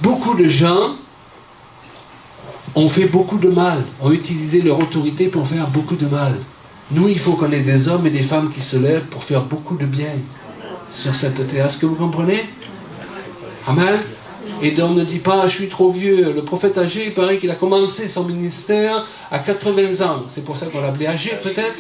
beaucoup de gens ont fait beaucoup de mal, ont utilisé leur autorité pour faire beaucoup de mal. Nous, il faut qu'on ait des hommes et des femmes qui se lèvent pour faire beaucoup de bien sur cette terre. Est-ce que vous comprenez? Amen. Et donc, on ne dit pas, je suis trop vieux. Le prophète âgé, il paraît qu'il a commencé son ministère à 80 ans. C'est pour ça qu'on l'a appelé âgé, peut-être.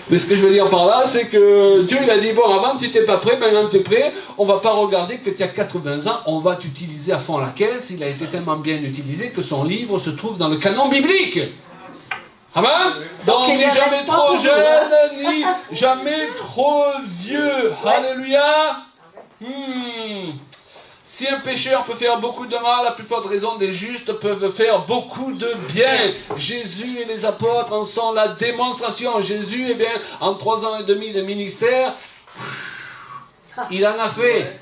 Mais ce que je veux dire par là, c'est que Dieu, il a dit, bon, avant, tu n'étais pas prêt, maintenant tu es prêt. On ne va pas regarder que tu as 80 ans, on va t'utiliser à fond la caisse. Il a été tellement bien utilisé que son livre se trouve dans le canon biblique. Amen. Donc, ni jamais trop jeune, ni jamais trop vieux. Alléluia. Si un pécheur peut faire beaucoup de mal, à plus forte raison, des justes peuvent faire beaucoup de bien. Jésus et les apôtres en sont la démonstration. Jésus, eh bien, en 3 ans et demi de ministère, il en a fait.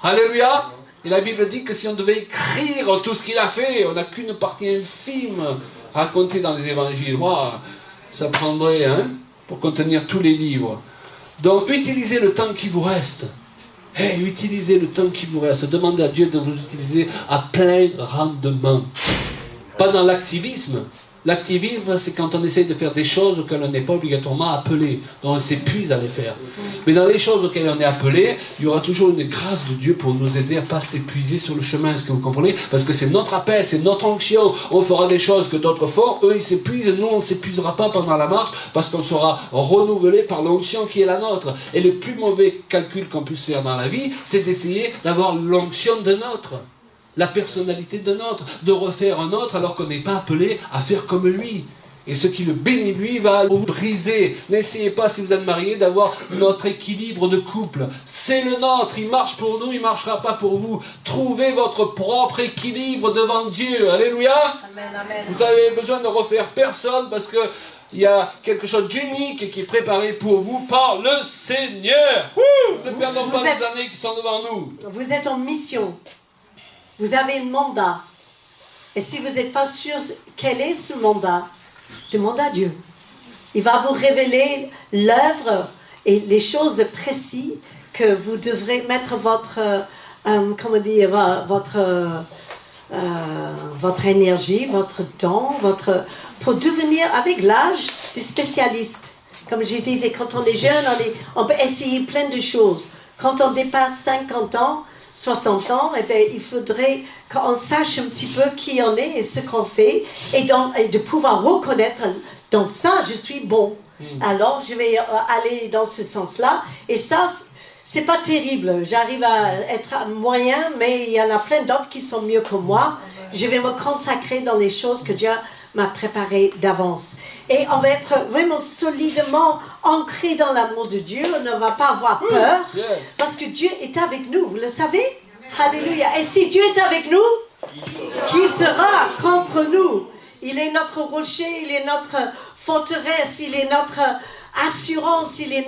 Alléluia. Et la Bible dit que si on devait écrire tout ce qu'il a fait, on n'a qu'une partie infime racontée dans les évangiles. Wow, ça prendrait pour contenir tous les livres. Donc, utilisez le temps qui vous reste. Utilisez le temps qui vous reste. Demandez à Dieu de vous utiliser à plein rendement. Pas dans l'activisme. L'activisme, c'est quand on essaie de faire des choses auxquelles on n'est pas obligatoirement appelé. Donc on s'épuise à les faire. Mais dans les choses auxquelles on est appelé, il y aura toujours une grâce de Dieu pour nous aider à ne pas s'épuiser sur le chemin. Est-ce que vous comprenez? Parce que c'est notre appel, c'est notre onction. On fera des choses que d'autres font. Eux, ils s'épuisent. Nous, on ne s'épuisera pas pendant la marche parce qu'on sera renouvelé par l'onction qui est la nôtre. Et le plus mauvais calcul qu'on puisse faire dans la vie, c'est d'essayer d'avoir l'onction de nôtre. La personnalité de notre, de refaire un autre alors qu'on n'est pas appelé à faire comme lui. Et ce qui le bénit, lui, va vous briser. N'essayez pas, si vous êtes mariés, d'avoir notre équilibre de couple. C'est le nôtre, il marche pour nous, il ne marchera pas pour vous. Trouvez votre propre équilibre devant Dieu. Alléluia. Amen, amen. Vous avez besoin de refaire personne parce que il y a quelque chose d'unique qui est préparé pour vous par le Seigneur. Ne perdons pas les années qui sont devant nous. Vous êtes en mission. Vous avez un mandat. Et si vous n'êtes pas sûr quel est ce mandat, demandez à Dieu. Il va vous révéler l'œuvre et les choses précises que vous devrez mettre votre énergie, votre temps, pour devenir avec l'âge des spécialistes. Comme je disais, quand on est jeune, on peut essayer plein de choses. Quand on dépasse 50 ans, 60 ans, eh bien, il faudrait qu'on sache un petit peu qui on est et ce qu'on fait et de pouvoir reconnaître dans ça, je suis bon. Alors, je vais aller dans ce sens-là. Et ça, c'est pas terrible. J'arrive à être moyen, mais il y en a plein d'autres qui sont mieux que moi. Je vais me consacrer dans les choses que Dieu m'a préparées d'avance. Et on va être vraiment solidement ancré dans l'amour de Dieu. On ne va pas avoir peur parce que Dieu est avec nous. Vous le savez? Alléluia. Et si Dieu est avec nous, qui sera contre nous? Il est notre rocher, il est notre forteresse, il est notre assurance, il est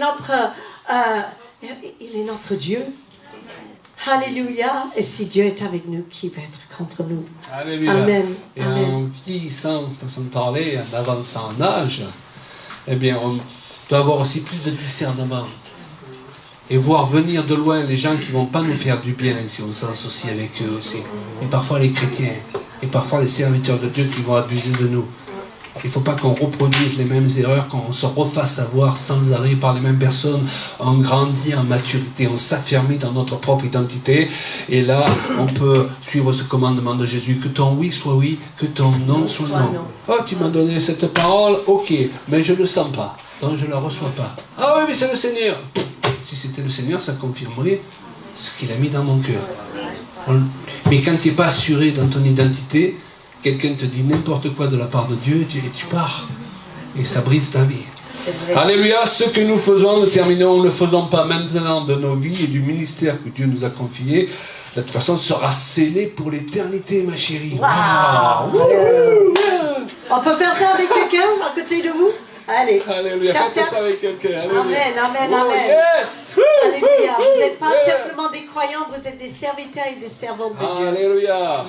notre Dieu. Alléluia. Et si Dieu est avec nous, qui va être contre nous? Alléluia. Amen. Et Amen. en vieillissant, façon de parler, en avançant en âge, eh bien, on doit avoir aussi plus de discernement. Et voir venir de loin les gens qui ne vont pas nous faire du bien si on s'associe avec eux aussi. Et parfois les chrétiens, et parfois les serviteurs de Dieu qui vont abuser de nous. Il ne faut pas qu'on reproduise les mêmes erreurs, qu'on se refasse avoir sans arrêt par les mêmes personnes. On grandit en maturité, on s'affermit dans notre propre identité. Et là, on peut suivre ce commandement de Jésus. Que ton oui soit oui, que ton non soit non. Oh, tu m'as donné cette parole, ok, mais je ne le sens pas, donc je ne la reçois pas. Ah oui, mais c'est le Seigneur. Si c'était le Seigneur, ça confirmerait ce qu'il a mis dans mon cœur. Mais quand tu n'es pas assuré dans ton identité, quelqu'un te dit n'importe quoi de la part de Dieu et tu pars. Et ça brise ta vie. Alléluia, ce que nous faisons, nous terminons, ne le faisons pas maintenant de nos vies et du ministère que Dieu nous a confié. De toute façon, sera scellé pour l'éternité, ma chérie. Wow. On peut faire ça avec quelqu'un à côté de vous? Allez. Alléluia, faites ça avec quelqu'un. Amen, amen, amen. Yes. Alléluia. Vous n'êtes pas simplement des croyants, vous êtes des serviteurs et des servantes de Dieu. Alléluia.